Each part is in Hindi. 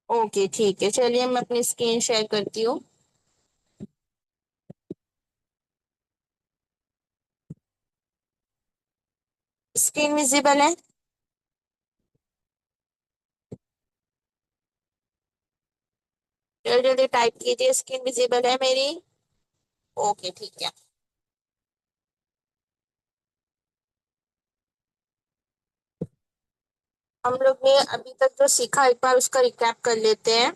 ओके ठीक है, चलिए मैं अपनी स्क्रीन शेयर करती हूँ। स्क्रीन विजिबल है? जल्दी जल्दी टाइप कीजिए, स्क्रीन विजिबल है मेरी? ओके ठीक है। हम लोग ने अभी तक जो सीखा एक बार उसका रिकैप कर लेते हैं।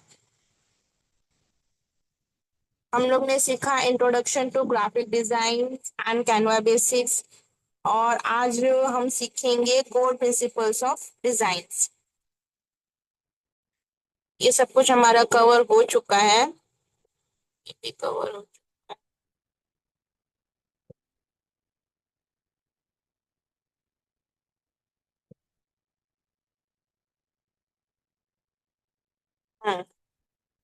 हम लोग ने सीखा introduction to graphic design and Canva basics. और आज हम सीखेंगे कोर प्रिंसिपल्स ऑफ डिजाइन। ये सब कुछ हमारा कवर हो चुका है। ये भी कवर हो। हाँ,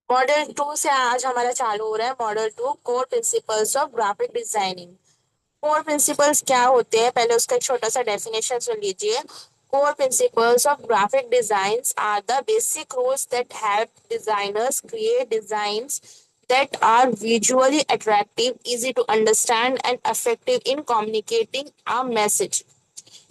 मॉडल टू से आज हमारा चालू हो रहा है। Model two, core principles of graphic designing. Core principles क्या होते हैं, पहले उसका एक छोटा सा डेफिनेशन सुन लीजिए। Core principles of graphic designs are the basic rules that help designers create designs that are visually attractive, easy to understand, and effective in communicating a message.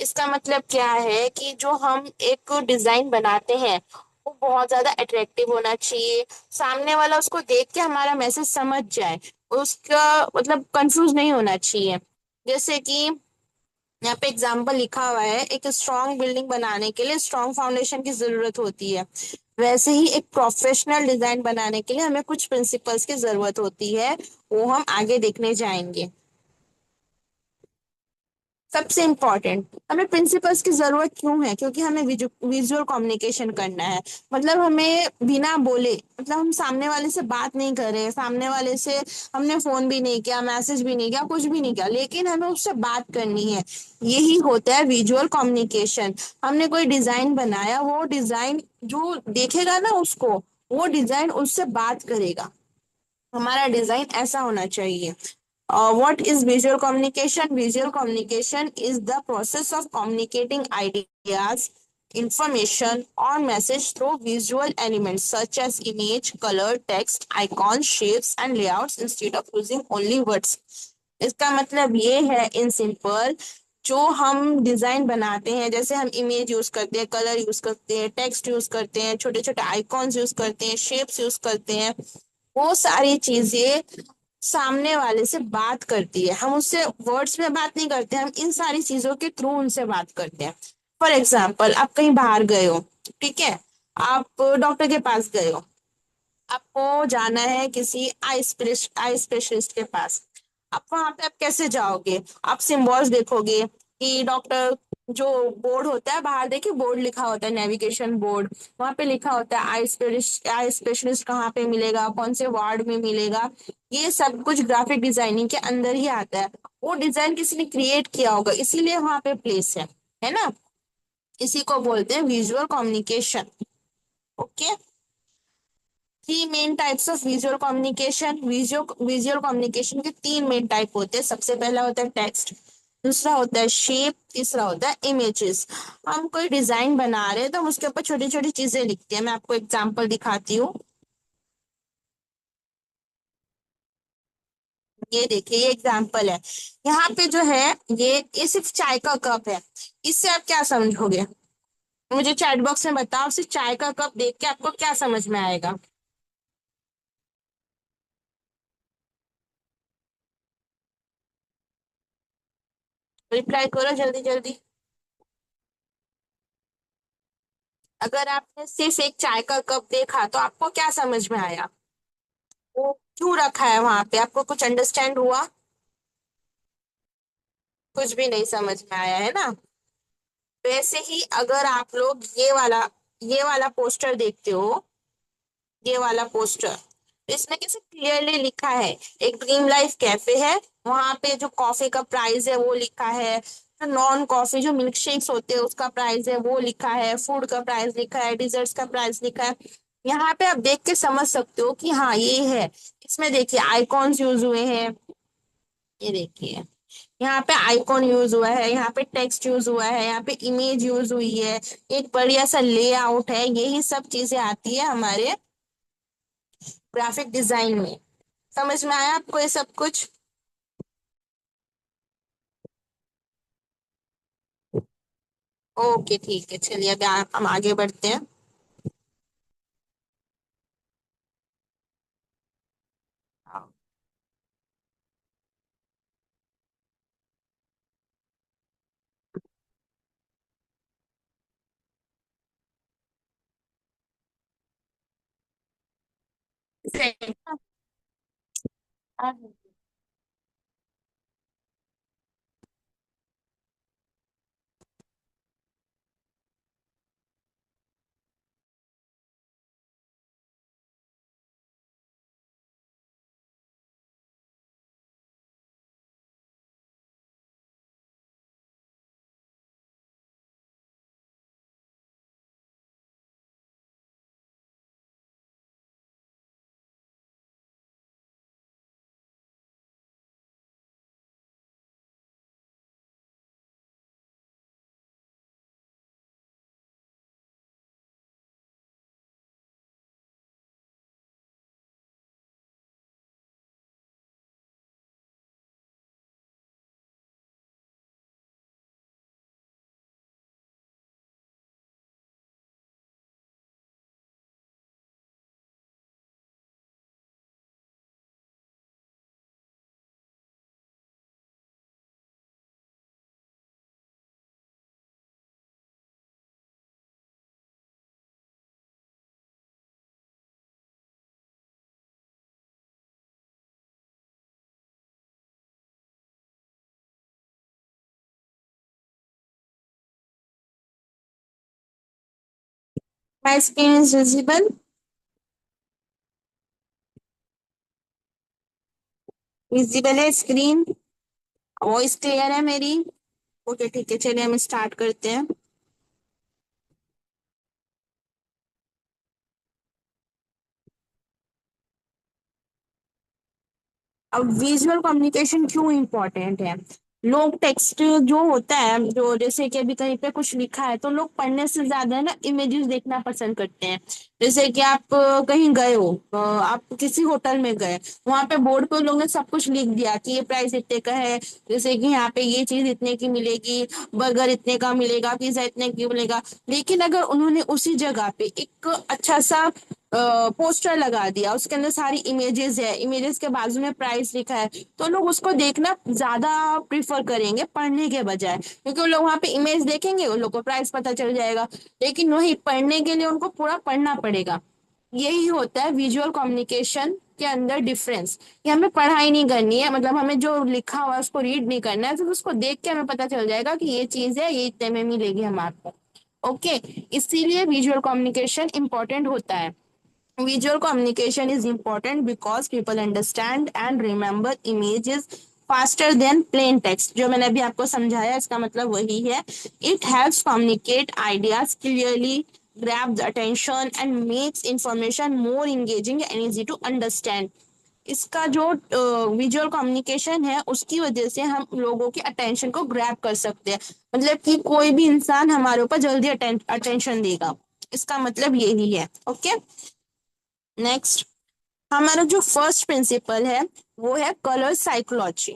इसका मतलब क्या है कि जो हम एक डिजाइन बनाते हैं वो बहुत ज्यादा अट्रैक्टिव होना चाहिए। सामने वाला उसको देख के हमारा मैसेज समझ जाए, उसका मतलब कंफ्यूज नहीं होना चाहिए। जैसे कि यहाँ पे एग्जाम्पल लिखा हुआ है, एक स्ट्रॉन्ग बिल्डिंग बनाने के लिए स्ट्रॉन्ग फाउंडेशन की जरूरत होती है। वैसे ही एक प्रोफेशनल डिजाइन बनाने के लिए हमें कुछ प्रिंसिपल्स की जरूरत होती है। वो हम आगे देखने जाएंगे। सबसे इम्पोर्टेंट, हमें प्रिंसिपल्स की जरूरत क्यों है? क्योंकि हमें विजुअल कम्युनिकेशन करना है। मतलब हमें बिना बोले, मतलब हम सामने वाले से बात नहीं कर रहे हैं, सामने वाले से हमने फोन भी नहीं किया, मैसेज भी नहीं किया, कुछ भी नहीं किया, लेकिन हमें उससे बात करनी है। यही होता है विजुअल कम्युनिकेशन। हमने कोई डिजाइन बनाया, वो डिजाइन जो देखेगा ना उसको, वो डिजाइन उससे बात करेगा। हमारा डिजाइन ऐसा होना चाहिए। What is visual communication? Visual communication is the process of communicating ideas, information, or message through visual elements such as image, color, text, icons, shapes, and layouts instead of using only words. इसका मतलब ये है इन सिंपल, जो हम डिजाइन बनाते हैं, जैसे हम इमेज यूज करते हैं, कलर यूज करते हैं, टेक्स्ट यूज करते हैं, छोटे छोटे आइकॉन्स यूज करते हैं, शेप्स यूज करते हैं, वो सारी चीजें सामने वाले से बात करती है। हम उससे वर्ड्स में बात नहीं करते, हम इन सारी चीजों के थ्रू उनसे बात करते हैं। फॉर एग्जाम्पल, आप कहीं बाहर गए हो, ठीक है, आप डॉक्टर के पास गए हो, आपको जाना है किसी आई स्पेशलिस्ट के पास। आप वहां पे आप कैसे जाओगे? आप सिम्बॉल्स देखोगे कि डॉक्टर, जो बोर्ड होता है बाहर, देखिए बोर्ड लिखा होता है, नेविगेशन बोर्ड, वहां पे लिखा होता है आई स्पेशलिस्ट कहाँ पे मिलेगा, कौन से वार्ड में मिलेगा। ये सब कुछ ग्राफिक डिजाइनिंग के अंदर ही आता है। वो डिजाइन किसी ने क्रिएट किया होगा, इसीलिए वहां पे प्लेस है ना। इसी को बोलते हैं visual communication. Okay. Three main types of visual communication. Visual communication के तीन मेन टाइप होते हैं। सबसे पहला होता है टेक्स्ट, दूसरा होता है शेप, तीसरा होता है इमेजेस। हम कोई डिजाइन बना रहे हैं तो हम उसके ऊपर छोटी छोटी चीजें लिखते हैं। मैं आपको एग्जांपल दिखाती हूँ। ये देखिए, ये एग्जांपल है। यहाँ पे जो है, ये सिर्फ चाय का कप है। इससे आप क्या समझोगे? मुझे चैट बॉक्स में बताओ, सिर्फ चाय का कप देख के आपको क्या समझ में आएगा? रिप्लाई करो जल्दी जल्दी। अगर आपने सिर्फ एक चाय का कप देखा तो आपको क्या समझ में आया? वो क्यों रखा है वहां पे? आपको कुछ अंडरस्टैंड हुआ? कुछ भी नहीं समझ में आया, है ना। वैसे ही अगर आप लोग ये वाला पोस्टर देखते हो, ये वाला पोस्टर, तो इसमें कैसे क्लियरली लिखा है, एक ड्रीम लाइफ कैफे है। वहां पे जो कॉफी का प्राइस है वो लिखा है, जो नॉन कॉफी जो मिल्क शेक्स होते हैं उसका प्राइस है वो लिखा है, फूड का प्राइस लिखा है, डिजर्ट्स का प्राइस लिखा है। यहाँ पे आप देख के समझ सकते हो कि हाँ ये है। इसमें देखिए आइकॉन्स यूज हुए हैं। ये देखिए, यहाँ पे आइकॉन यूज हुआ है, यहाँ पे टेक्स्ट यूज हुआ है, यहाँ पे इमेज यूज हुई है, एक बढ़िया सा लेआउट है। यही सब चीजें आती है हमारे ग्राफिक डिजाइन में। समझ में आया आपको ये सब कुछ? ओके ठीक है, चलिए अभी हम आगे बढ़ते हैं। My screen is visible. Visible है स्क्रीन। वॉइस क्लियर है मेरी? ओके ठीक है, चलिए हम स्टार्ट करते हैं। अब विजुअल कम्युनिकेशन क्यों इम्पोर्टेंट है? लोग टेक्स्ट जो होता है, जो जैसे कि अभी कहीं पे कुछ लिखा है तो लोग पढ़ने से ज्यादा ना इमेजेस देखना पसंद करते हैं। जैसे कि आप कहीं गए हो, आप किसी होटल में गए, वहां पे बोर्ड पे लोगों ने सब कुछ लिख दिया कि ये प्राइस इतने का है। जैसे कि यहाँ पे ये चीज इतने की मिलेगी, बर्गर इतने का मिलेगा, पिज्जा इतने की मिलेगा। लेकिन अगर उन्होंने उसी जगह पे एक अच्छा सा पोस्टर लगा दिया, उसके अंदर सारी इमेजेस है, इमेजेस के बाजू में प्राइस लिखा है, तो लोग उसको देखना ज्यादा प्रिफर करेंगे पढ़ने के बजाय, क्योंकि वो लोग वहां पे इमेज देखेंगे, उन लोग को प्राइस पता चल जाएगा। लेकिन वही पढ़ने के लिए उनको पूरा पढ़ना पड़ेगा। यही होता है विजुअल कम्युनिकेशन के अंदर डिफरेंस, कि हमें पढ़ाई नहीं करनी है, मतलब हमें जो लिखा हुआ है उसको रीड नहीं करना है, सिर्फ उसको देख के हमें पता चल जाएगा कि ये चीज है, ये इतने में मिलेगी हमारे को। ओके। इसीलिए विजुअल कम्युनिकेशन इंपॉर्टेंट होता है। Visual communication is important because people understand and remember images faster than plain text। जो मैंने अभी आपको समझाया इसका मतलब वही है। It helps communicate ideas clearly, grab the attention and makes information more engaging and easy to understand। इसका जो विजुअल कम्युनिकेशन है उसकी वजह से हम लोगों के अटेंशन को ग्रैब कर सकते हैं। मतलब कि कोई भी इंसान हमारे ऊपर जल्दी अटेंशन देगा। इसका मतलब यही है। ओके। नेक्स्ट, हमारा जो फर्स्ट प्रिंसिपल है वो है कलर साइकोलॉजी।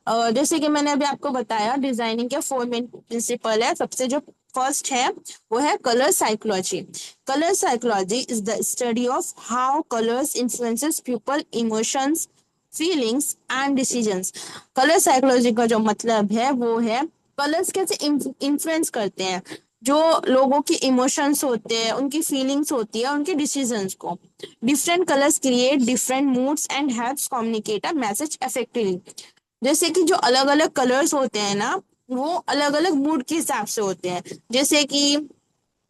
जैसे कि मैंने अभी आपको बताया, डिजाइनिंग के फोर मेन प्रिंसिपल है। सबसे जो फर्स्ट है वो है colour psychology. Colour psychology is the study of how colours influences people emotions, feelings and decisions. Colour psychology का जो मतलब है वो है कलर्स कैसे इन्फ्लुएंस करते हैं जो लोगों की इमोशंस होते हैं, उनकी फीलिंग्स होती है, उनके डिसीजंस को। Different colours create different moods and helps communicate a message effectively. जैसे कि जो अलग अलग कलर्स होते हैं ना, वो अलग अलग मूड के हिसाब से होते हैं। जैसे कि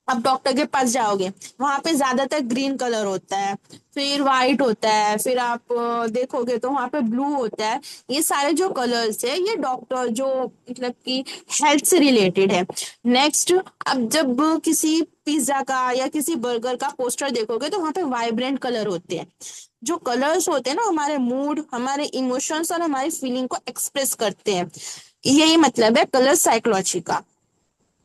आप डॉक्टर के पास जाओगे, वहां पे ज्यादातर ग्रीन कलर होता है, फिर वाइट होता है, फिर आप देखोगे तो वहां पे ब्लू होता है। ये सारे जो कलर्स है ये डॉक्टर जो मतलब कि हेल्थ से रिलेटेड है। नेक्स्ट, अब जब किसी पिज्जा का या किसी बर्गर का पोस्टर देखोगे तो वहां पे वाइब्रेंट कलर होते हैं। जो कलर्स होते हैं ना, हमारे मूड, हमारे इमोशंस और हमारी फीलिंग को एक्सप्रेस करते हैं। यही मतलब है कलर साइकोलॉजी का।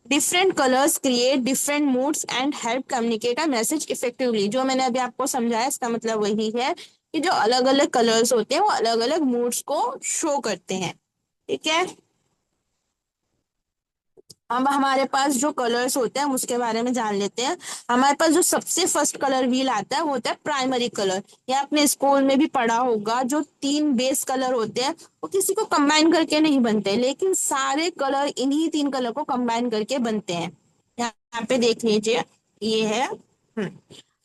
Different colours create different moods and help communicate a message effectively. जो मैंने अभी आपको समझाया इसका मतलब वही है कि जो अलग अलग कलर्स होते हैं वो अलग अलग मूड्स को शो करते हैं। ठीक है। अब हमारे पास जो कलर्स होते हैं हम उसके बारे में जान लेते हैं। हमारे पास जो सबसे फर्स्ट कलर व्हील आता है वो होता है प्राइमरी कलर। ये आपने स्कूल में भी पढ़ा होगा। जो तीन बेस कलर होते हैं वो किसी को कंबाइन करके नहीं बनते, लेकिन सारे कलर इन्हीं तीन कलर को कंबाइन करके बनते हैं। यहाँ पे देख लीजिए, ये है।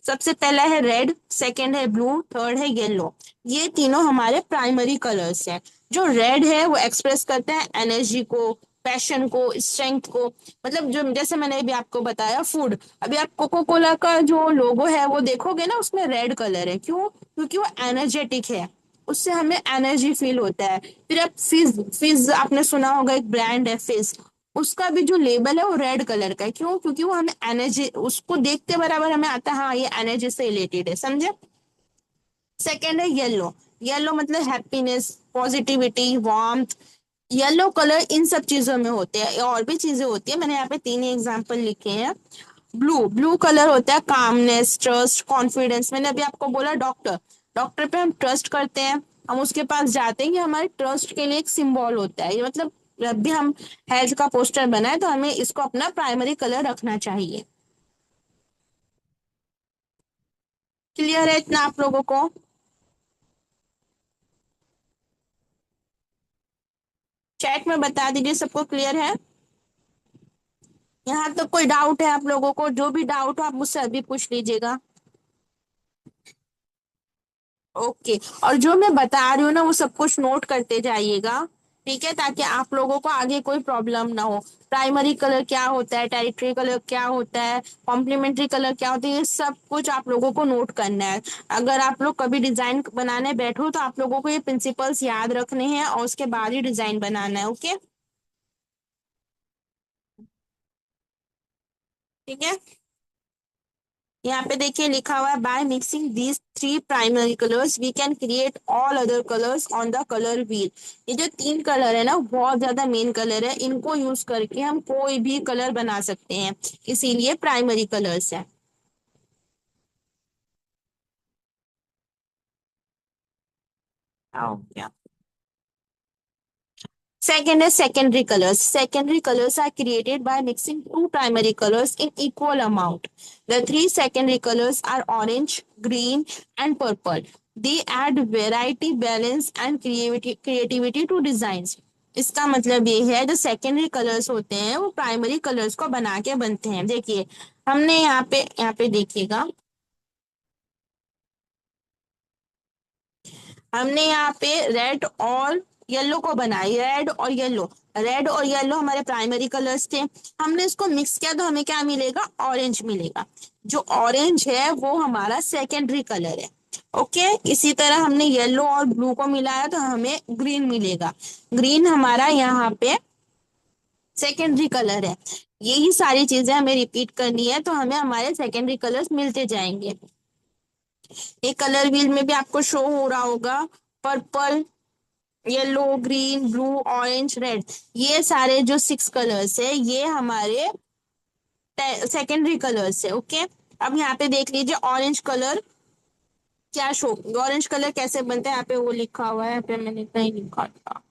सबसे पहला है रेड, सेकंड है ब्लू, थर्ड है येलो। ये तीनों हमारे प्राइमरी कलर्स हैं। जो रेड है वो एक्सप्रेस करते हैं एनर्जी को, पैशन को, स्ट्रेंथ को। मतलब जो जैसे मैंने अभी आपको बताया फूड, अभी आप कोको कोला का जो लोगो है वो देखोगे ना, उसमें रेड कलर है। क्यों? क्योंकि वो एनर्जेटिक है, उससे हमें एनर्जी फील होता है। फिर आप फिज, फिज आपने सुना होगा, एक ब्रांड है फिज। उसका भी जो लेबल है वो रेड कलर का है। क्यों? क्योंकि वो हमें एनर्जी, उसको देखते बराबर हमें आता है हाँ ये एनर्जी से रिलेटेड है। समझे? सेकेंड है येलो। येलो मतलब happiness, positivity, warmth. Yellow colour इन सब चीजों में होते हैं, और भी चीजें होती है, मैंने यहाँ पे तीन ही एग्जाम्पल लिखे हैं। ब्लू, ब्लू कलर होता है कामनेस, ट्रस्ट, कॉन्फिडेंस। मैंने अभी आपको बोला डॉक्टर, डॉक्टर पे हम ट्रस्ट करते हैं, हम उसके पास जाते हैं, ये हमारे ट्रस्ट के लिए एक सिंबल होता है। ये मतलब जब भी हम हेल्थ का पोस्टर बनाए तो हमें इसको अपना प्राइमरी कलर रखना चाहिए। क्लियर है इतना आप लोगों को? चैट में बता दीजिए सबको क्लियर है। यहाँ तो कोई डाउट है आप लोगों को? जो भी डाउट हो आप मुझसे अभी पूछ लीजिएगा। ओके। और जो मैं बता रही हूँ ना वो सब कुछ नोट करते जाइएगा। ठीक है, ताकि आप लोगों को आगे कोई प्रॉब्लम ना हो। प्राइमरी कलर क्या होता है, टेरिटरी कलर क्या होता है, कॉम्प्लीमेंट्री कलर क्या होता है, ये सब कुछ आप लोगों को नोट करना है। अगर आप लोग कभी डिजाइन बनाने बैठो तो आप लोगों को ये प्रिंसिपल्स याद रखने हैं और उसके बाद ही डिजाइन बनाना है। ओके। ठीक है। यहाँ पे देखिए लिखा हुआ है, by mixing these three primary colours we can create all other colours on the colour wheel. ये जो तीन कलर है ना बहुत ज्यादा मेन कलर है, इनको यूज करके हम कोई भी कलर बना सकते हैं, इसीलिए प्राइमरी कलर्स है। Okay. Second is secondary colors. Secondary colors are created by mixing two primary colors in equal amount. The three secondary colors are orange, green, and purple. They add variety, balance, and creativity to designs. इसका मतलब ये है जो सेकेंडरी कलर्स होते हैं वो प्राइमरी कलर्स को बना के बनते हैं। देखिए हमने यहाँ पे देखिएगा, हमने यहाँ पे रेड और येलो को बनाई, रेड और येलो। रेड और येलो हमारे प्राइमरी कलर्स थे, हमने इसको मिक्स किया तो हमें क्या मिलेगा? ऑरेंज मिलेगा। जो ऑरेंज है वो हमारा सेकेंडरी कलर है। ओके। इसी तरह हमने येलो और ब्लू को मिलाया तो हमें ग्रीन मिलेगा। ग्रीन हमारा यहाँ पे सेकेंडरी कलर है। यही सारी चीजें हमें रिपीट करनी है तो हमें हमारे सेकेंडरी कलर्स मिलते जाएंगे। एक कलर व्हील में भी आपको शो हो रहा होगा, purple, yellow, green, blue, orange, red. ये सारे जो सिक्स कलर्स है ये हमारे सेकेंडरी कलर्स है। ओके। अब यहाँ पे देख लीजिए ऑरेंज कलर क्या शो, ऑरेंज कलर कैसे बनता है, यहाँ पे वो लिखा हुआ है, यहाँ पे मैंने नहीं लिखा था।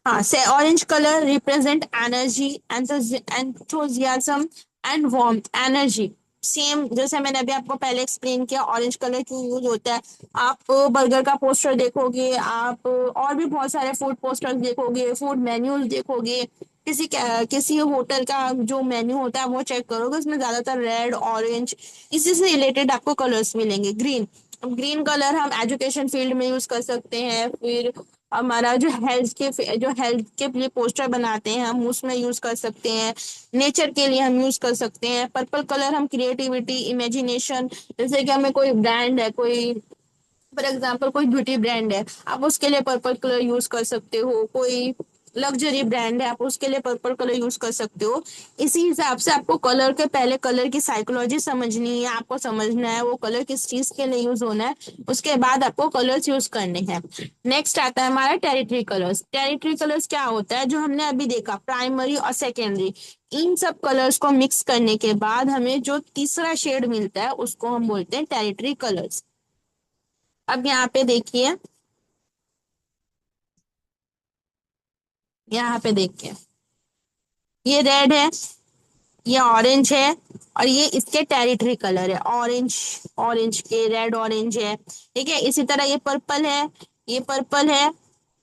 हाँ, से orange colour represent energy, enthusiasm and warmth. Energy same जैसे मैंने अभी आपको पहले एक्सप्लेन किया, ऑरेंज कलर क्यों यूज होता है। आप बर्गर का पोस्टर देखोगे, आप और भी बहुत सारे फूड पोस्टर्स देखोगे, फूड मेन्यूज देखोगे, किसी होटल का जो मेन्यू होता है वो चेक करोगे, उसमें ज्यादातर रेड, ऑरेंज, इसी से रिलेटेड आपको कलर्स मिलेंगे। ग्रीन, ग्रीन कलर हम एजुकेशन फील्ड में यूज कर सकते हैं। फिर हमारा जो हेल्थ के लिए पोस्टर बनाते हैं हम उसमें यूज कर सकते हैं। नेचर के लिए हम यूज कर सकते हैं। पर्पल कलर हम क्रिएटिविटी, इमेजिनेशन, जैसे कि हमें कोई ब्रांड है, कोई फॉर एग्जाम्पल कोई ब्यूटी ब्रांड है, आप उसके लिए पर्पल कलर यूज कर सकते हो। कोई लग्जरी ब्रांड है, आप उसके लिए पर्पल कलर यूज कर सकते हो। इसी हिसाब से आपको कलर के पहले कलर की साइकोलॉजी समझनी है, आपको समझना है वो कलर किस चीज के लिए यूज होना है, उसके बाद आपको कलर्स यूज करने हैं। नेक्स्ट आता है हमारा टेरिटरी कलर्स। टेरिटरी कलर्स क्या होता है, जो हमने अभी देखा प्राइमरी और सेकेंडरी, इन सब कलर्स को मिक्स करने के बाद हमें जो तीसरा शेड मिलता है उसको हम बोलते हैं टेरिटरी कलर्स। अब यहाँ पे देखिए, यहाँ पे देखिए, ये रेड है, ये ऑरेंज है, और ये इसके टेरिटरी कलर है, ऑरेंज, ऑरेंज के रेड ऑरेंज है, ठीक है। इसी तरह ये पर्पल है, ये पर्पल है,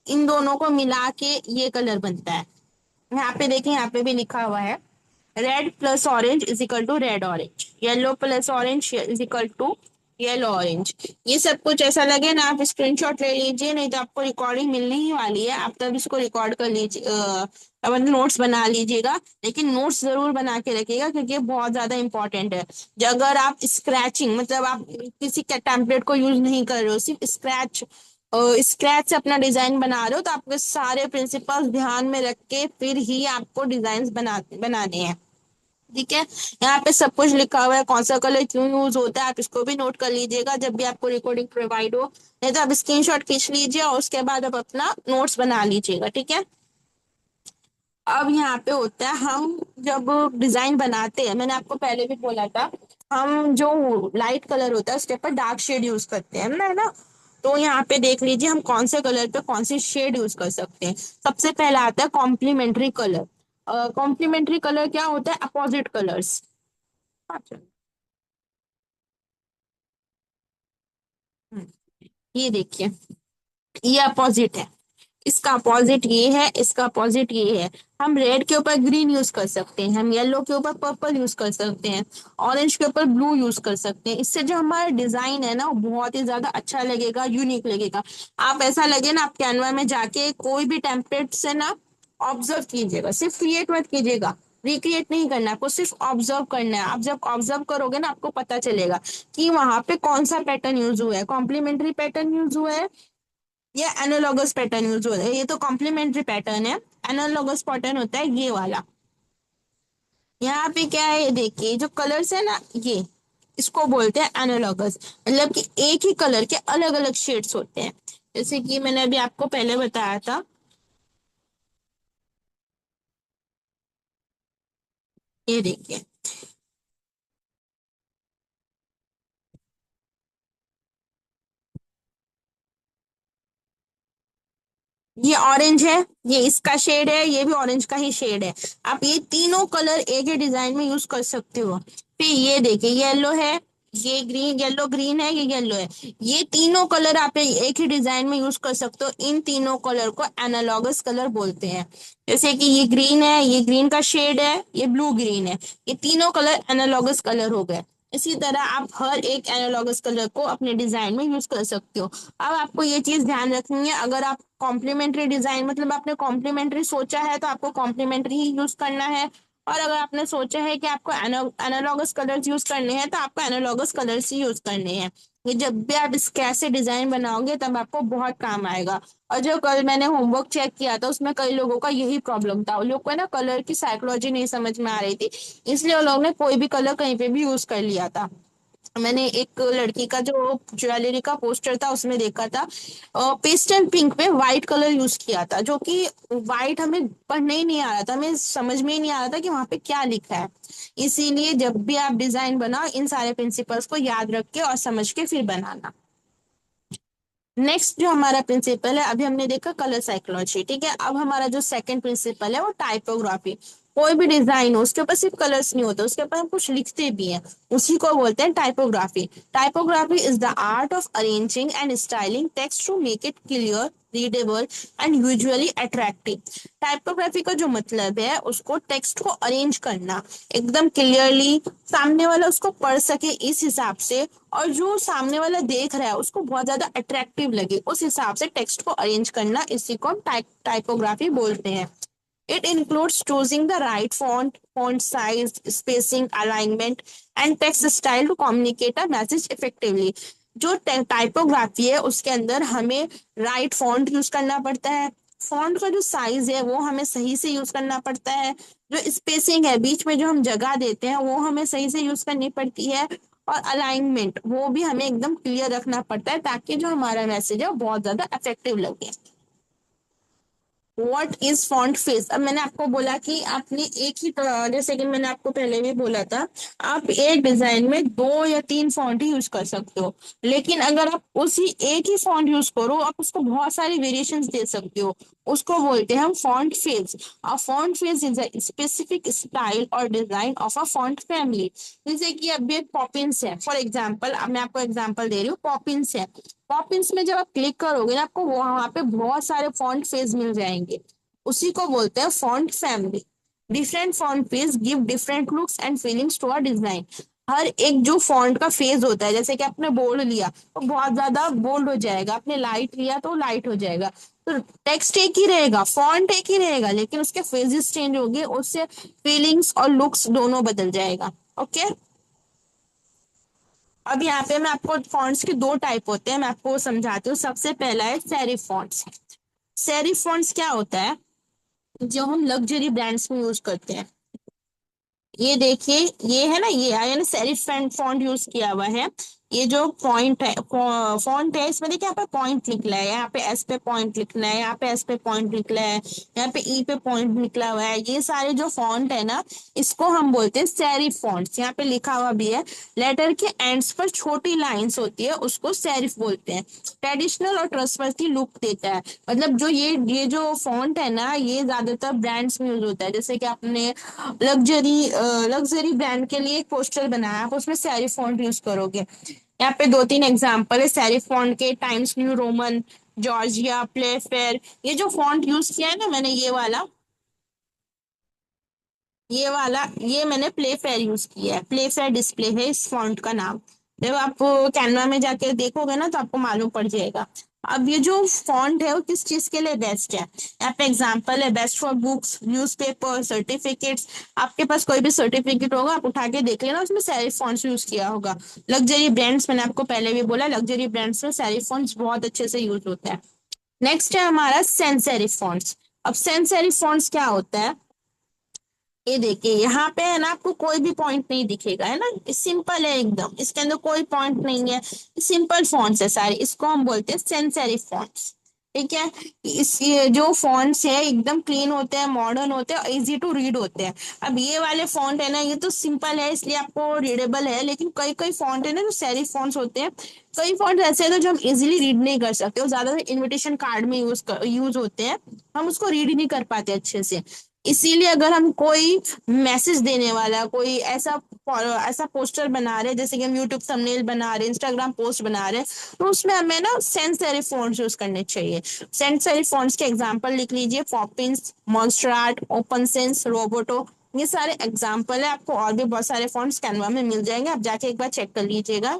इन दोनों को मिला के ये कलर बनता है। यहाँ पे देखें, यहाँ पे भी लिखा हुआ है red plus orange is equal to red orange, yellow plus orange is equal to yellow orange. ये सब कुछ ऐसा लगे ना, आप स्क्रीनशॉट ले लीजिए, नहीं तो आपको रिकॉर्डिंग मिलने ही वाली है, आप तब इसको रिकॉर्ड कर लीजिए, मतलब नोट्स बना लीजिएगा। लेकिन नोट्स जरूर बना के रखिएगा, क्योंकि ये बहुत ज्यादा इंपॉर्टेंट है। अगर आप स्क्रैचिंग, मतलब आप किसी के टेम्पलेट को यूज नहीं कर रहे हो, सिर्फ स्क्रैच से अपना डिजाइन बना रहे हो, तो आपके सारे प्रिंसिपल्स ध्यान में रख के फिर ही आपको डिजाइन बनाने हैं, ठीक है। यहाँ पे सब कुछ लिखा हुआ है, कौन सा कलर क्यों यूज होता है, आप इसको भी नोट कर लीजिएगा जब भी आपको रिकॉर्डिंग प्रोवाइड हो। नहीं तो आप स्क्रीनशॉट खींच लीजिए और उसके बाद आप अपना नोट्स बना लीजिएगा, ठीक है। अब यहाँ पे होता है, हम जब डिजाइन बनाते हैं, मैंने आपको पहले भी बोला था, हम जो लाइट कलर होता है उसके ऊपर डार्क शेड यूज करते हैं ना, है ना। तो यहाँ पे देख लीजिए हम कौन से कलर पे कौन सी शेड यूज कर सकते हैं। सबसे पहला आता है कॉम्प्लीमेंट्री कलर। कॉम्प्लीमेंट्री कलर क्या होता है, अपोजिट कलर्स। ये देखिए, ये अपोजिट है, इसका अपोजिट ये है, इसका अपोजिट ये है। हम रेड के ऊपर ग्रीन यूज कर सकते हैं, हम येलो के ऊपर पर्पल यूज कर सकते हैं, ऑरेंज के ऊपर ब्लू यूज कर सकते हैं। इससे जो हमारा डिजाइन है ना, वो बहुत ही ज्यादा अच्छा लगेगा, यूनिक लगेगा। आप ऐसा लगे ना, आप कैनवा में जाके कोई भी टेम्पलेट से ना ऑब्जर्व कीजिएगा, सिर्फ क्रिएट मत कीजिएगा, रिक्रिएट नहीं करना, आपको सिर्फ ऑब्जर्व करना है। आप जब ऑब्जर्व करोगे ना, आपको पता चलेगा कि वहां पे कौन सा पैटर्न यूज हुआ है, कॉम्प्लीमेंट्री पैटर्न यूज हुआ है या एनालॉगस पैटर्न यूज हो रहा है। ये तो कॉम्प्लीमेंट्री पैटर्न है, एनालॉगस पैटर्न होता है ये वाला। यहाँ पे क्या है, ये देखिए, जो कलर्स है ना, ये इसको बोलते हैं एनालॉगस, मतलब कि एक ही कलर के अलग अलग शेड्स होते हैं। जैसे कि मैंने अभी आपको पहले बताया था, ये देखिए, ये ऑरेंज है, ये इसका शेड है, ये भी ऑरेंज का ही शेड है। आप ये तीनों कलर एक ही डिजाइन में यूज कर सकते हो। फिर ये देखिए, येलो है, ये ग्रीन, येलो ग्रीन है, ये येलो है, ये तीनों कलर आप एक ही डिजाइन में यूज कर सकते हो। इन तीनों कलर को एनालॉगस कलर बोलते हैं। जैसे कि ये ग्रीन है, ये ग्रीन का शेड है, ये ब्लू ग्रीन है, ये तीनों कलर एनालॉगस कलर हो गए। इसी तरह आप हर एक एनालॉगस कलर को अपने डिजाइन में यूज कर सकते हो। अब आपको ये चीज ध्यान रखनी है, अगर आप कॉम्प्लीमेंट्री डिजाइन, मतलब आपने कॉम्प्लीमेंट्री सोचा है, तो आपको कॉम्प्लीमेंट्री ही यूज करना है। और अगर आपने सोचा है कि आपको एनालॉगस कलर्स यूज करने हैं, तो आपको एनालॉगस कलर्स ही यूज करने हैं। ये जब भी आप इस कैसे डिजाइन बनाओगे, तब आपको बहुत काम आएगा। और जो कल मैंने होमवर्क चेक किया था, उसमें कई लोगों का यही प्रॉब्लम था, उन लोग को ना कलर की साइकोलॉजी नहीं समझ में आ रही थी, इसलिए उन लोगों ने कोई भी कलर कहीं पे भी यूज कर लिया था। मैंने एक लड़की का जो ज्वेलरी का पोस्टर था, उसमें देखा था पेस्टल पिंक पे व्हाइट कलर यूज किया था, जो कि व्हाइट हमें पढ़ने ही नहीं आ रहा था, हमें समझ में ही नहीं आ रहा था कि वहां पे क्या लिखा है। इसीलिए जब भी आप डिजाइन बनाओ, इन सारे प्रिंसिपल्स को याद रख के और समझ के फिर बनाना। नेक्स्ट जो हमारा प्रिंसिपल है, अभी हमने देखा कलर साइकोलॉजी, ठीक है। अब हमारा जो सेकंड प्रिंसिपल है वो टाइपोग्राफी। कोई भी डिजाइन हो, उसके ऊपर सिर्फ कलर्स नहीं होते, उसके ऊपर हम कुछ लिखते भी हैं, उसी को बोलते हैं typography. Typography is the art of arranging and styling text to make it clear, readable and visually attractive. Typography का जो मतलब है, उसको टेक्स्ट को अरेंज करना एकदम क्लियरली, सामने वाला उसको पढ़ सके इस हिसाब से, और जो सामने वाला देख रहा है उसको बहुत ज्यादा अट्रैक्टिव लगे, उस हिसाब से टेक्स्ट को अरेंज करना, इसी को हम टाइपोग्राफी बोलते हैं। It includes choosing the right font size, spacing, alignment and text style to communicate a message effectively। जो टाइपोग्राफी है, उसके अंदर हमें राइट फॉन्ट यूज करना पड़ता है, फॉन्ट का जो साइज है वो हमें सही से यूज करना पड़ता है। जो स्पेसिंग है, बीच में जो हम जगह देते हैं, वो हमें सही से यूज करनी पड़ती है। और अलाइनमेंट वो भी हमें एकदम क्लियर रखना पड़ता है, ताकि जो हमारा मैसेज है वो बहुत ज्यादा इफेक्टिव लगे। What is font face? अब मैंने आपको बोला कि आपने एक ही जैसे कि मैंने आपको पहले भी बोला था, आप एक डिजाइन में दो या तीन फॉन्ट ही यूज कर सकते हो। लेकिन अगर आप उसी एक ही फॉन्ट यूज करो, आप उसको बहुत सारी वेरिएशंस दे सकते हो। उसको बोलते हैं हम font face. A font face is a specific style और design of a font family. जैसे कि अभी एक पॉपिंस है, फॉर एग्जाम्पल, अब मैं आपको एग्जाम्पल दे रही हूँ, पॉपिंस है। पॉपिंस में जब आप क्लिक करोगे ना, आपको वहां पे बहुत सारे फॉन्ट फेस मिल जाएंगे। उसी को बोलते हैं font family. Different font face give different looks and feelings to a design. हर एक जो फॉन्ट का फेज होता है, जैसे कि आपने बोल्ड लिया तो बहुत ज्यादा बोल्ड हो जाएगा, आपने लाइट लिया तो लाइट हो जाएगा। तो टेक्स्ट एक ही रहेगा, फॉन्ट एक ही रहेगा, लेकिन उसके फेजेस चेंज होंगे, उससे फीलिंग्स और लुक्स दोनों बदल जाएगा। ओके। अब यहाँ पे मैं आपको फॉन्ट्स के दो टाइप होते हैं, मैं आपको समझाती हूँ। सबसे पहला है सेरिफ फॉन्ट्स। सेरिफ फॉन्ट्स क्या होता है? जो हम लग्जरी ब्रांड्स में यूज करते हैं। ये देखिए, ये है ना, ये आया ना, सेरिफ फॉन्ट यूज किया हुआ है। ये जो पॉइंट है, फॉन्ट है, इसमें देखिए यहाँ पे पॉइंट निकला है, यहाँ पे एस पे पॉइंट लिखना है, यहाँ पे एस पे पॉइंट निकला है, यहाँ पे ई पे पॉइंट निकला हुआ है। ये सारे जो फॉन्ट है ना, इसको हम बोलते हैं सेरिफ फॉन्ट्स। यहाँ पे लिखा हुआ भी है, लेटर के एंड्स पर छोटी लाइंस होती है, उसको सेरिफ बोलते हैं। ट्रेडिशनल और ट्रस्टवर्दी लुक देता है। मतलब जो ये जो फॉन्ट है ना, ये ज्यादातर ब्रांड्स में यूज होता है। जैसे कि आपने लग्जरी लग्जरी ब्रांड के लिए एक पोस्टर बनाया, आप उसमें सेरिफ फॉन्ट यूज करोगे। यहाँ पे दो तीन एग्जांपल है सेरिफ फॉन्ट के: times new Roman, Georgia, Playfair. ये जो फॉन्ट यूज किया है ना मैंने, ये मैंने प्ले फेयर यूज किया है। प्ले फेयर डिस्प्ले है इस फॉन्ट का नाम। जब आप कैनवा में जाके देखोगे ना, तो आपको मालूम पड़ जाएगा। अब ये जो फॉन्ट है वो किस चीज के लिए बेस्ट है? यहाँ पे एग्जांपल है: best for books, newspaper, certificates. आपके पास कोई भी सर्टिफिकेट होगा, आप उठा के देख लेना, उसमें सेरिफ फॉन्ट्स यूज किया होगा। लग्जरी ब्रांड्स, मैंने आपको पहले भी बोला, लग्जरी ब्रांड्स में सेरिफ फॉन्ट्स बहुत अच्छे से यूज होता है। नेक्स्ट है हमारा सेंस सेरिफ फॉन्ट्स। अब सेंस सेरिफ फॉन्ट्स क्या होता है? ये देखिए, यहाँ पे है ना, आपको कोई भी पॉइंट नहीं दिखेगा, है ना, सिंपल है एकदम, इसके अंदर कोई पॉइंट नहीं है। सिंपल फॉन्ट्स है सारे, इसको हम बोलते हैं सेंस सेरिफ फॉन्ट्स। ठीक है। ये जो फॉन्ट्स है एकदम क्लीन होते हैं, मॉडर्न होते हैं, इजी टू रीड होते हैं। अब ये वाले फॉन्ट है ना, ये तो सिंपल है इसलिए आपको रीडेबल है, लेकिन कई कई फॉन्ट है ना जो सेरिफ फॉन्ट्स होते हैं। कई फॉन्ट ऐसे हैं तो जो हम इजीली रीड नहीं कर सकते, वो ज्यादातर इनविटेशन कार्ड में यूज होते हैं। हम उसको रीड ही नहीं कर पाते अच्छे से। इसीलिए अगर हम कोई मैसेज देने वाला, कोई ऐसा ऐसा पोस्टर बना रहे हैं, जैसे कि हम यूट्यूब थंबनेल बना रहे हैं, इंस्टाग्राम पोस्ट बना रहे हैं, तो उसमें हमें ना सेंस सेरिफ फॉन्ट्स यूज करने चाहिए। सेंस सेरिफ फॉन्ट्स के एग्जांपल लिख लीजिए: पॉपिंस, मॉन्स्टरार्ट, ओपन सेंस, रोबोटो। ये सारे एग्जांपल है, आपको और भी बहुत सारे फॉन्ट्स कैनवा में मिल जाएंगे, आप जाके एक बार चेक कर लीजिएगा।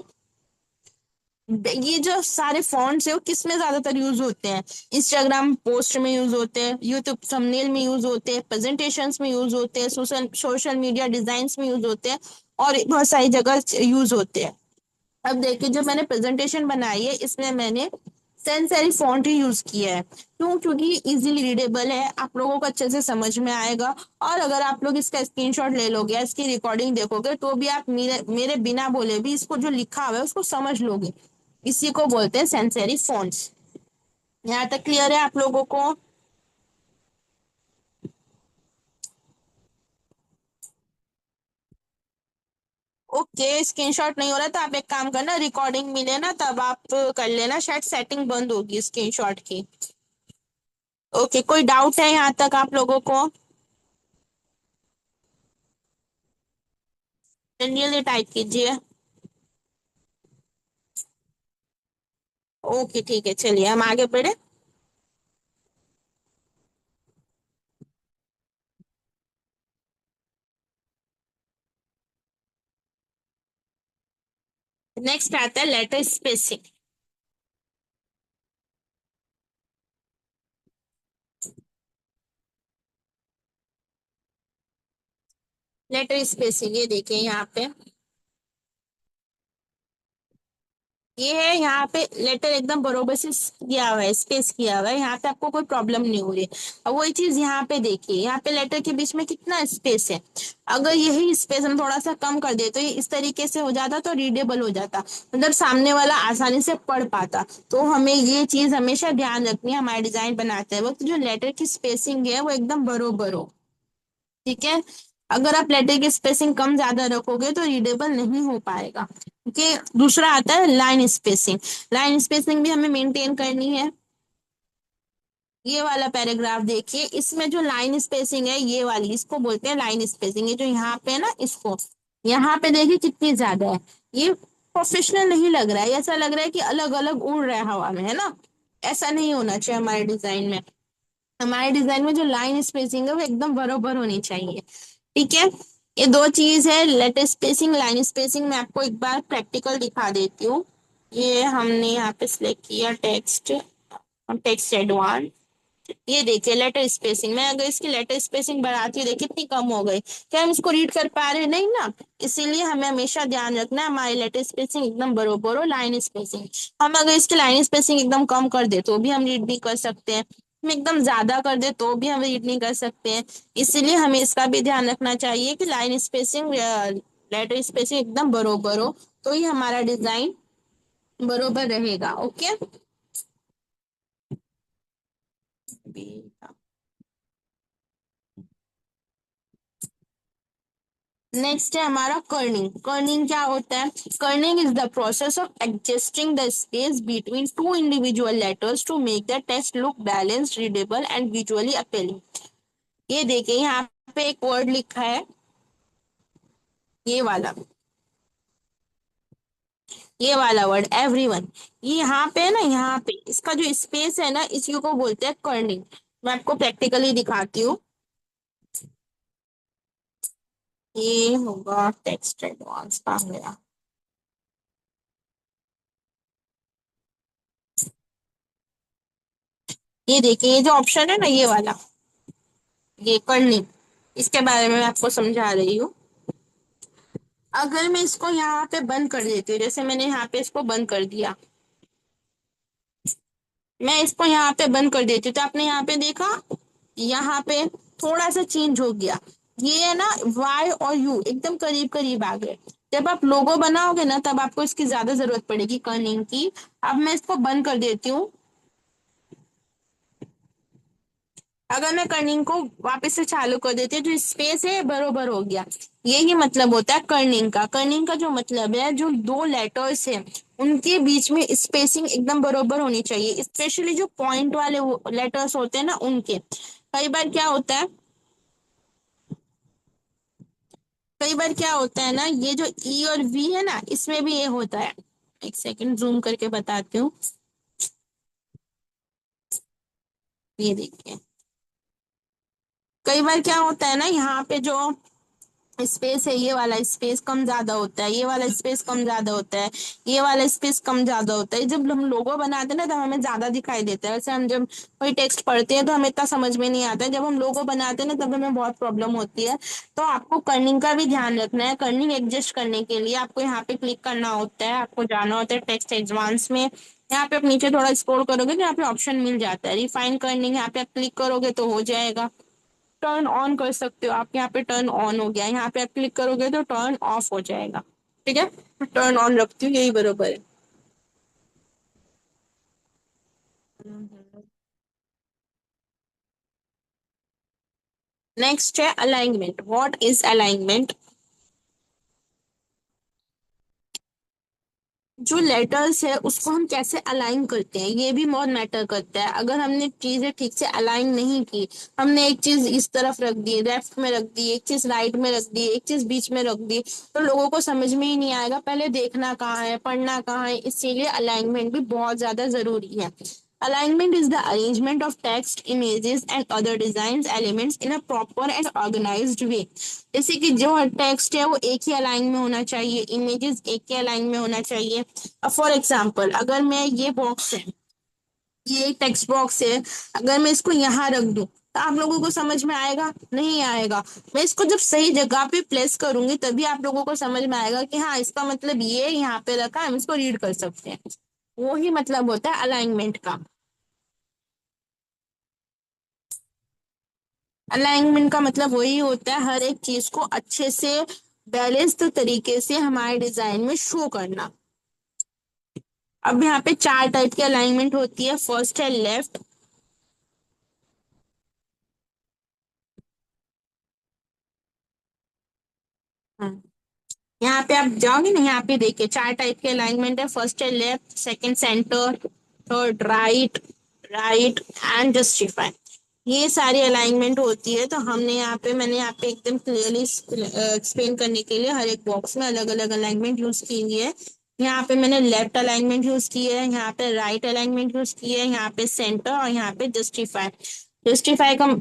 ये जो सारे फॉन्ट्स है वो किस में ज्यादातर यूज होते हैं? इंस्टाग्राम पोस्ट में यूज होते हैं, यूट्यूब थंबनेल में यूज होते हैं, प्रेजेंटेशंस में यूज होते हैं, सोशल सोशल मीडिया डिजाइन्स में यूज होते हैं, और बहुत सारी जगह यूज होते हैं। अब देखिए, जो मैंने प्रेजेंटेशन बनाई है, इसमें मैंने सेंस सेरिफ फॉन्ट ही यूज किया है। क्यों? क्योंकि इजीली रीडेबल है, आप लोगों को अच्छे से समझ में आएगा। और अगर आप लोग इसका स्क्रीनशॉट ले लोगे, इसकी रिकॉर्डिंग देखोगे, तो भी आप मेरे मेरे बिना बोले भी इसको जो लिखा हुआ है उसको समझ लोगे। इसी को बोलते हैं सेंस सेरिफ फॉन्ट्स। यहाँ तक क्लियर है आप लोगों को? ओके, स्क्रीनशॉट नहीं हो रहा तो आप एक काम करना, रिकॉर्डिंग मिले ना तब आप कर लेना, शायद सेटिंग बंद होगी स्क्रीनशॉट की। ओके, कोई डाउट है यहाँ तक आप लोगों को? जनरली टाइप कीजिए। ओके ठीक है, चलिए हम आगे बढ़े। नेक्स्ट आता है लेटर स्पेसिंग। लेटर स्पेसिंग, ये देखिए यहाँ पे ये है यहाँ पे लेटर एकदम बरोबर से किया हुआ है, स्पेस किया हुआ है, यहाँ पे आपको कोई प्रॉब्लम नहीं हो रही है। अब वही चीज यहाँ पे देखिए, यहाँ पे लेटर के बीच में कितना स्पेस है। अगर यही स्पेस हम थोड़ा सा कम कर दे तो ये इस तरीके से हो जाता तो रीडेबल हो जाता, मतलब सामने वाला आसानी से पढ़ पाता। तो हमें ये चीज हमेशा ध्यान रखनी है हमारे डिजाइन बनाते वक्त, जो लेटर की स्पेसिंग है वो एकदम बरोबर हो। ठीक है। अगर आप लेटर की स्पेसिंग कम ज्यादा रखोगे तो रीडेबल नहीं हो पाएगा। ओके, दूसरा आता है लाइन स्पेसिंग। लाइन स्पेसिंग भी हमें मेंटेन करनी है। ये वाला पैराग्राफ देखिए, इसमें जो लाइन स्पेसिंग है ये वाली, इसको बोलते हैं लाइन स्पेसिंग। ये जो यहाँ पे है ना, इसको यहाँ पे देखिए कितनी ज्यादा है। ये प्रोफेशनल नहीं लग रहा है, ऐसा लग रहा है कि अलग अलग उड़ रहा है हवा में, है ना। ऐसा नहीं होना चाहिए हमारे डिजाइन में। हमारे डिजाइन में जो लाइन स्पेसिंग है वो एकदम बरोबर होनी चाहिए। ठीक है। ये दो चीज है, लेटर स्पेसिंग, लाइन स्पेसिंग। मैं आपको एक बार प्रैक्टिकल दिखा देती हूँ। ये हमने यहाँ पे सिलेक्ट किया टेक्स्ट, टेक्स्ट एडवांस। ये देखिए लेटर स्पेसिंग, मैं अगर इसकी लेटर स्पेसिंग बढ़ाती हूँ देखिए कितनी कम हो गई। क्या हम इसको रीड कर पा रहे हैं? नहीं ना। इसीलिए हमें हमेशा ध्यान रखना है हमारी लेटर स्पेसिंग एकदम बरोबर हो। लाइन स्पेसिंग, हम अगर इसकी लाइन स्पेसिंग एकदम कम कर दे तो भी हम रीड नहीं कर सकते हैं, हम एकदम ज्यादा कर दे तो भी हम रीड नहीं कर सकते हैं। इसीलिए हमें इसका भी ध्यान रखना चाहिए कि लाइन स्पेसिंग, लेटर स्पेसिंग एकदम बरोबर हो, तो ही हमारा डिजाइन बरोबर रहेगा। ओके। नेक्स्ट है हमारा कर्निंग। कर्निंग क्या होता है? Kerning is the process of adjusting the space between two individual letters to make the text look balanced, readable and visually appealing. ये देखिए यहाँ पे एक वर्ड लिखा है, ये वाला, ये वाला वर्ड एवरीवन। ये यहाँ पे है ना, यहाँ पे इसका जो स्पेस है ना, इसी को बोलते हैं कर्निंग। मैं आपको प्रैक्टिकली दिखाती हूँ। ये होगा टेक्स्ट एडवांस का मेरा। ये देखिए, ये जो ऑप्शन है ना, ये वाला, ये कर्निंग, इसके बारे में मैं आपको समझा रही हूँ। अगर मैं इसको यहाँ पे बंद कर देती हूँ, जैसे मैंने यहाँ पे इसको बंद कर दिया, मैं इसको यहाँ पे बंद कर देती हूँ तो आपने यहाँ पे देखा, यहाँ पे थोड़ा सा चेंज हो गया। ये है ना, वाई और यू एकदम करीब करीब आ गए। जब आप लोगो बनाओगे ना तब आपको इसकी ज्यादा जरूरत पड़ेगी कर्निंग की। अब मैं इसको बंद कर देती हूँ। अगर मैं कर्निंग को वापस से चालू कर देती हूँ, जो स्पेस है बरोबर हो गया। यही मतलब होता है कर्निंग का। कर्निंग का जो मतलब है, जो दो लेटर्स है उनके बीच में स्पेसिंग एकदम बरोबर होनी चाहिए, स्पेशली जो पॉइंट वाले लेटर्स होते हैं ना उनके। कई बार क्या होता है, कई बार क्या होता है ना, ये जो ई और वी है ना, इसमें भी ये होता है। एक सेकंड जूम करके बताती हूँ। ये देखिए, कई बार क्या होता है ना, यहाँ पे जो स्पेस है, ये वाला स्पेस कम ज्यादा होता है, ये वाला स्पेस कम ज्यादा होता है, ये वाला स्पेस कम ज्यादा होता है। जब हम लोगो बनाते हैं ना तब हमें ज्यादा दिखाई देता है। वैसे हम जब कोई टेक्स्ट पढ़ते हैं तो हमें इतना समझ में नहीं आता है, जब हम लोगो बनाते हैं ना तब हमें बहुत प्रॉब्लम होती है। तो आपको कर्निंग का भी ध्यान रखना है। कर्निंग एडजस्ट करने के लिए आपको यहाँ पे क्लिक करना होता है, आपको जाना होता है टेक्स्ट एडवांस में। यहाँ पे आप नीचे थोड़ा स्क्रॉल करोगे तो यहाँ पे ऑप्शन मिल जाता है रिफाइन कर्निंग, यहाँ पे आप क्लिक करोगे तो हो जाएगा। टर्न ऑन कर सकते हो आप, यहाँ पे टर्न ऑन हो गया, यहाँ पे आप क्लिक करोगे तो टर्न ऑफ हो जाएगा। ठीक है, टर्न ऑन रखती हूँ, यही बरोबर है। नेक्स्ट है अलाइनमेंट। What is alignment? जो लेटर्स है उसको हम कैसे अलाइन करते हैं ये भी बहुत मैटर करता है। अगर हमने चीजें ठीक से अलाइन नहीं की, हमने एक चीज इस तरफ रख दी, लेफ्ट में रख दी, एक चीज राइट में रख दी, एक चीज बीच में रख दी, तो लोगों को समझ में ही नहीं आएगा पहले देखना कहाँ है, पढ़ना कहाँ है। इसीलिए अलाइनमेंट भी बहुत ज्यादा जरूरी है। Alignment is the arrangement of text, images and other designs elements in a proper and organized way। जैसे कि जो टेक्स्ट है वो एक ही अलाइन में होना चाहिए, इमेजेस एक ही अलाइन में होना चाहिए। अब फॉर एग्जांपल, अगर मैं, ये बॉक्स है, ये एक टेक्स्ट बॉक्स है, अगर मैं इसको यहाँ रख दूं तो आप लोगों को समझ में आएगा? नहीं आएगा। मैं इसको जब सही जगह पे प्लेस करूंगी तभी आप लोगों को समझ में आएगा कि हाँ इसका मतलब ये यहाँ पे रखा है, हम इसको रीड कर सकते हैं। वो ही मतलब होता है अलाइनमेंट का। अलाइनमेंट का मतलब वही होता है हर एक चीज को अच्छे से बैलेंस्ड तरीके से हमारे डिजाइन में शो करना। अब यहाँ पे चार टाइप की अलाइनमेंट होती है। फर्स्ट है लेफ्ट। यहाँ पे आप जाओगे ना, यहाँ पे देखिए चार टाइप के अलाइनमेंट है। फर्स्ट है left, second centre, third right, right and justify. ये सारी अलाइनमेंट होती है। तो हमने यहाँ पे मैंने यहाँ पे एकदम क्लियरली एक्सप्लेन करने के लिए हर एक बॉक्स में अलग अलग अलाइनमेंट यूज की हुई है। यहाँ पे मैंने लेफ्ट अलाइनमेंट यूज की है, यहाँ पे राइट अलाइनमेंट यूज की है, यहाँ पे सेंटर और यहाँ पे जस्टिफाई। जस्टिफाई का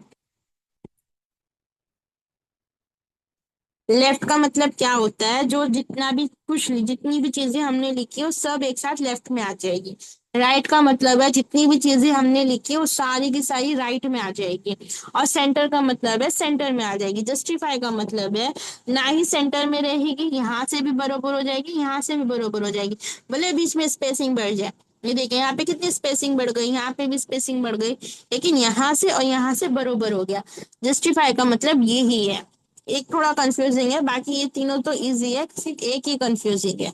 लेफ्ट का मतलब क्या होता है, जो जितना भी कुछ जितनी भी चीजें हमने लिखी है वो सब एक साथ लेफ्ट में आ जाएगी। राइट का मतलब है जितनी भी चीजें हमने लिखी है वो सारी की सारी राइट में आ जाएगी। और सेंटर का मतलब है सेंटर में आ जाएगी। जस्टिफाई का मतलब है ना ही सेंटर में रहेगी, यहाँ से भी बरोबर हो जाएगी, यहाँ से भी बरोबर हो जाएगी, भले बीच में स्पेसिंग बढ़ जाए। ये देखिए यहाँ पे कितनी स्पेसिंग बढ़ गई, यहाँ पे भी स्पेसिंग बढ़ गई, लेकिन यहाँ से और यहाँ से बरोबर हो गया। जस्टिफाई का मतलब ये ही है। एक थोड़ा कंफ्यूजिंग है, बाकी ये तीनों तो इजी है, सिर्फ एक ही कंफ्यूजिंग है।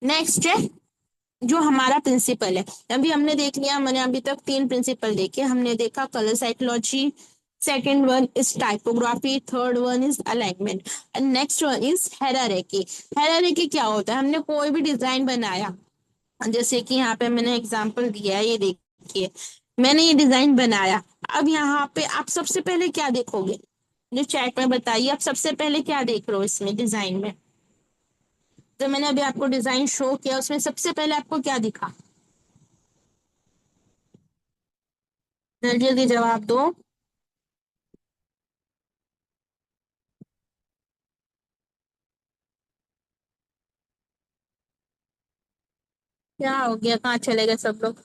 नेक्स्ट है जो हमारा प्रिंसिपल है। अभी हमने देख लिया, मैंने अभी तक तीन प्रिंसिपल देखे। हमने देखा colour psychology, second one is typography, third one is alignment and next one is hierarchy. Hierarchy क्या होता है, हमने कोई भी डिजाइन बनाया, जैसे कि यहाँ पे मैंने एग्जांपल दिया है, ये देखिए मैंने ये डिजाइन बनाया। अब यहाँ पे आप सबसे पहले क्या देखोगे, जो चैट में बताइए आप सबसे पहले क्या देख रहे हो इसमें डिजाइन में। जो मैंने अभी आपको डिजाइन शो किया उसमें सबसे पहले आपको क्या दिखा? जल्दी जल्दी जवाब दो। क्या हो गया, कहाँ चले गए सब लोग?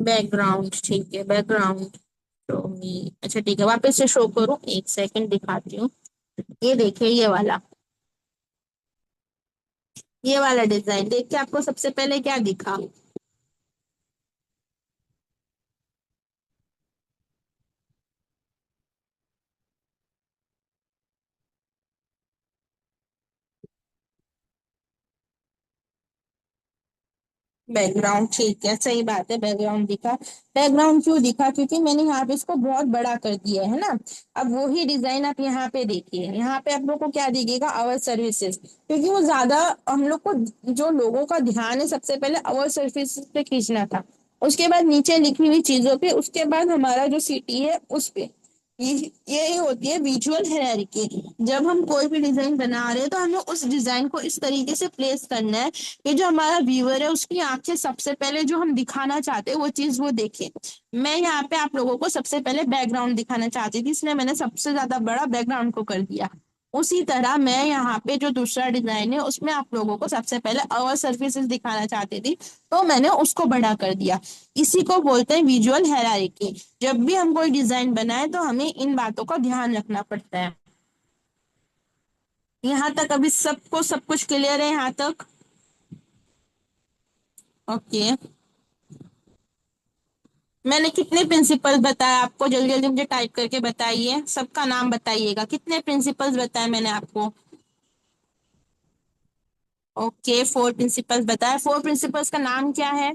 बैकग्राउंड, ठीक है बैकग्राउंड। तो मी अच्छा ठीक है, वापस से शो करूँ, एक सेकंड दिखाती हूँ। ये देखिए ये वाला डिजाइन देख के आपको सबसे पहले क्या दिखा? बैकग्राउंड, ठीक है सही बात है, बैकग्राउंड दिखा। बैकग्राउंड क्यों दिखा, क्योंकि मैंने यहाँ पे इसको बहुत बड़ा कर दिया है ना। अब वही डिजाइन आप यहाँ पे देखिए, यहाँ पे आप लोग को क्या दिखेगा, आवर सर्विसेज, क्योंकि वो ज्यादा हम लोग को जो लोगों का ध्यान है सबसे पहले आवर सर्विसेज पे खींचना था, उसके बाद नीचे लिखी हुई चीजों पे, उसके बाद हमारा जो सिटी है उस पे। ये ये होती है विजुअल हायरार्की। जब हम कोई भी डिजाइन बना रहे हैं तो हमें उस डिजाइन को इस तरीके से प्लेस करना है कि जो हमारा व्यूअर है उसकी आंखें सबसे पहले जो हम दिखाना चाहते हैं वो चीज वो देखे। मैं यहाँ पे आप लोगों को सबसे पहले बैकग्राउंड दिखाना चाहती थी, इसलिए मैंने सबसे ज्यादा बड़ा बैकग्राउंड को कर दिया। उसी तरह मैं यहाँ पे जो दूसरा डिजाइन है उसमें आप लोगों को सबसे पहले अवर सर्फेसेस दिखाना चाहती थी, तो मैंने उसको बड़ा कर दिया। इसी को बोलते हैं विजुअल हायरार्की। जब भी हम कोई डिजाइन बनाए तो हमें इन बातों का ध्यान रखना पड़ता है। यहाँ तक अभी सबको सब कुछ क्लियर है यहाँ तक? ओके। मैंने कितने प्रिंसिपल्स बताया आपको, जल्दी जल्दी मुझे टाइप करके बताइए, सबका नाम बताइएगा, कितने प्रिंसिपल्स बताए मैंने आपको? ओके, फोर प्रिंसिपल्स बताए। फोर प्रिंसिपल्स का नाम क्या है?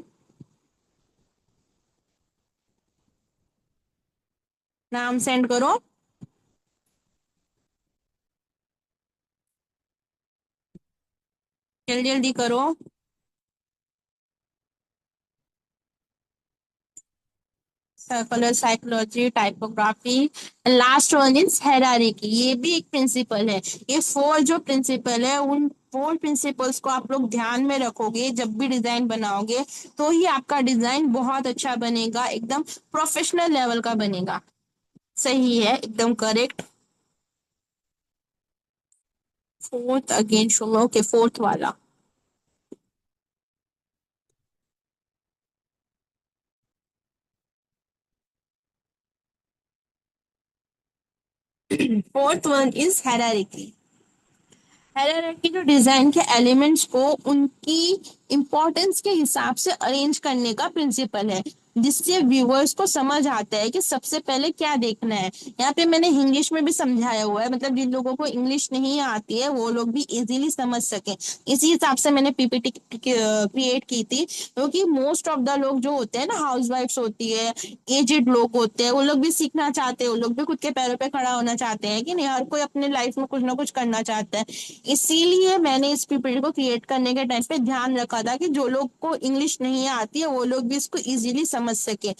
नाम सेंड करो। जल्दी जल्दी करो। Colour psychology, typography, last one is hierarchy, ये भी एक प्रिंसिपल है। ये फोर जो प्रिंसिपल है उन फोर प्रिंसिपल्स को आप लोग ध्यान में रखोगे जब भी डिजाइन बनाओगे, तो ही आपका डिजाइन बहुत अच्छा बनेगा, एकदम प्रोफेशनल लेवल का बनेगा। सही है, एकदम करेक्ट। फोर्थ अगेन शो में, ओके फोर्थ वाला। Fourth one is hierarchy. Hierarchy जो डिजाइन के एलिमेंट्स को उनकी इम्पोर्टेंस के हिसाब से अरेंज करने का प्रिंसिपल है, जिससे व्यूअर्स को समझ आता है कि सबसे पहले क्या देखना है। यहाँ पे मैंने इंग्लिश में भी समझाया हुआ है, मतलब जिन लोगों को इंग्लिश नहीं आती है वो लोग भी इजीली समझ सके। इसी हिसाब से मैंने पीपीटी क्रिएट की थी, क्योंकि मोस्ट ऑफ द लोग जो होते हैं ना, हाउस वाइफ्स होती है, एजेड लोग होते हैं, वो लोग भी सीखना चाहते हैं, वो लोग भी खुद के पैरों पे खड़ा होना चाहते हैं कि नहीं, हर कोई अपने लाइफ में कुछ ना कुछ करना चाहता है। इसीलिए मैंने इस पीपीटी को क्रिएट करने के टाइम पे ध्यान रखा था कि जो लोग को इंग्लिश नहीं आती है वो लोग भी इसको इजीली समझ सके।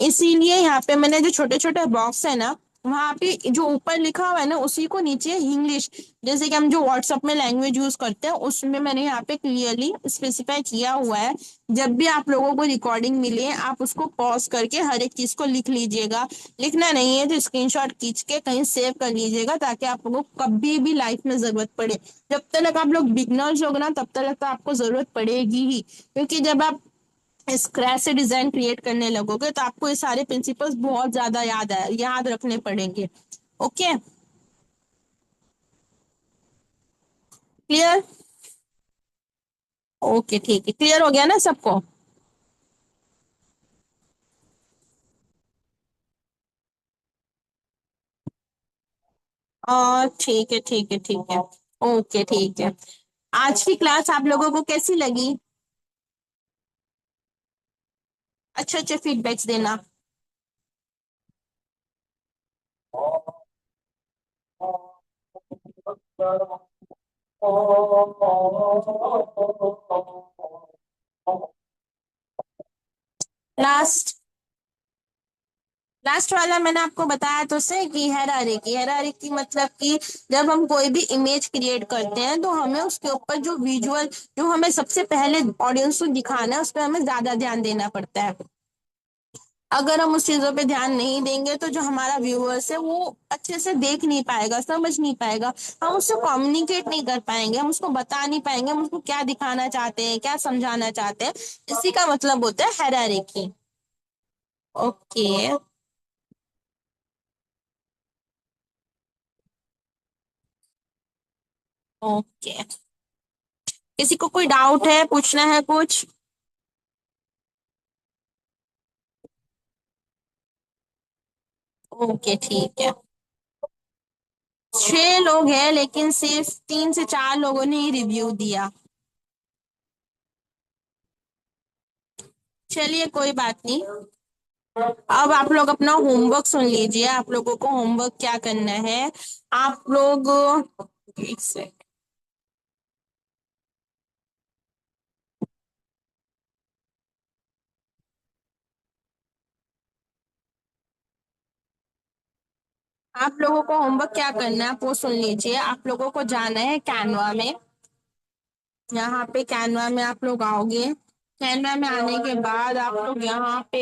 इसीलिए यहाँ पे मैंने जो छोटे छोटे बॉक्स है ना, वहां पे जो ऊपर लिखा हुआ है ना उसी को नीचे इंग्लिश, जैसे कि हम जो व्हाट्सएप में लैंग्वेज यूज करते हैं उसमें मैंने यहाँ पे क्लियरली स्पेसिफाई किया हुआ है। जब भी आप लोगों को रिकॉर्डिंग मिले आप उसको पॉज करके हर एक चीज को लिख लीजिएगा। लिखना नहीं है तो स्क्रीनशॉट खींच के कहीं सेव कर लीजिएगा, ताकि आप लोगों को कभी भी लाइफ में जरूरत पड़े। जब तक आप लोग बिगनर्स हो ना तब तक तो आपको जरूरत पड़ेगी ही, क्योंकि जब आप स्क्रैच से डिजाइन क्रिएट करने लगोगे तो आपको ये सारे प्रिंसिपल्स बहुत ज्यादा याद रखने पड़ेंगे। ओके। क्लियर। ओके ठीक है, क्लियर हो गया ना सबको। ठीक है ठीक है ठीक है। ओके ठीक है। आज की क्लास आप लोगों को कैसी लगी? अच्छे अच्छे फीडबैक्स देना। लास्ट लास्ट वाला मैंने आपको बताया तो सही कि हैरारिकी मतलब कि जब हम कोई भी इमेज क्रिएट करते हैं तो हमें उसके ऊपर जो विजुअल, जो हमें सबसे पहले ऑडियंस को दिखाना है उस पर हमें ज्यादा ध्यान देना पड़ता है। अगर हम उस चीजों पे ध्यान नहीं देंगे तो जो हमारा व्यूअर्स है वो अच्छे से देख नहीं पाएगा, समझ नहीं पाएगा। हम उससे कम्युनिकेट नहीं कर पाएंगे, हम उसको बता नहीं पाएंगे हम उसको क्या दिखाना चाहते हैं, क्या समझाना चाहते हैं। इसी का मतलब होता है हैरारिकी। ओके। ओके। किसी को कोई डाउट है, पूछना है कुछ? ओके ठीक है। 6 लोग हैं लेकिन सिर्फ 3 से 4 लोगों ने ही रिव्यू दिया। चलिए कोई बात नहीं। अब आप लोग अपना होमवर्क सुन लीजिए, आप लोगों को होमवर्क क्या करना है। आप लोग एक सेकंड। आप लोगों को होमवर्क क्या करना है आप वो सुन लीजिए। आप लोगों को जाना है कैनवा में। यहाँ पे कैनवा में आप लोग आओगे। कैनवा में आने के बाद आप लोग यहाँ पे,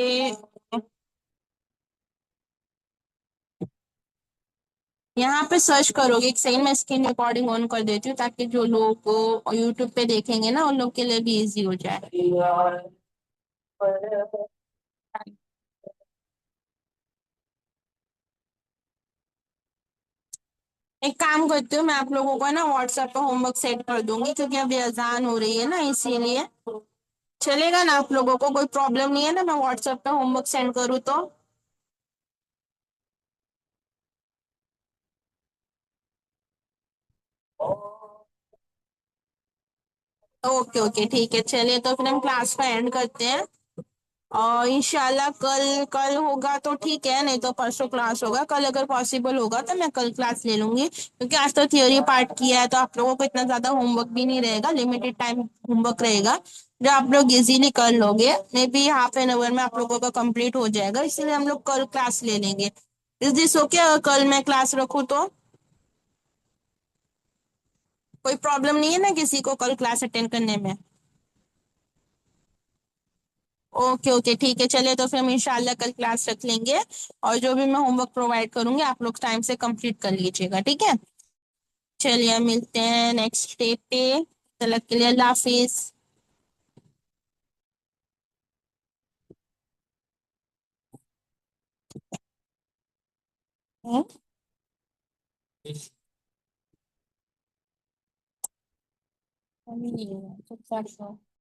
यहाँ पे सर्च करोगे। एक सेकंड, मैं स्क्रीन रिकॉर्डिंग ऑन कर देती हूँ ताकि जो लोग यूट्यूब पे देखेंगे ना उन लोग के लिए भी इजी हो जाए। एक काम करती हूँ, मैं आप लोगों को ना व्हाट्सएप पे होमवर्क सेट कर दूंगी, क्योंकि अभी अजान हो रही है ना इसीलिए। चलेगा ना आप लोगों को, कोई प्रॉब्लम नहीं है ना मैं व्हाट्सएप पे होमवर्क सेंड करूँ तो? ओके ओके ठीक है, चलिए तो फिर हम क्लास को एंड करते हैं। और इंशाल्लाह कल कल होगा तो ठीक है, नहीं तो परसों क्लास होगा। कल अगर पॉसिबल होगा तो मैं कल क्लास ले लूंगी, क्योंकि आज तो थियोरी पार्ट किया है तो आप लोगों को इतना ज्यादा होमवर्क भी नहीं रहेगा, लिमिटेड टाइम होमवर्क रहेगा जो आप लोग इजीली कर लोगे। मे बी ½ एन आवर में आप लोगों का कंप्लीट हो जाएगा, इसीलिए हम लोग कल क्लास ले लेंगे। इस दिस ओके अगर कल मैं क्लास रखूँ तो? कोई प्रॉब्लम नहीं है ना किसी को कल क्लास अटेंड करने में? ओके ओके ठीक है, चलिए तो फिर हम इंशाल्लाह कल क्लास रख लेंगे। और जो भी मैं होमवर्क प्रोवाइड करूंगी आप लोग टाइम से कंप्लीट कर लीजिएगा, ठीक है। चलिए मिलते हैं नेक्स्ट डे पे। तब तक के लिए अल्लाह हाफिज।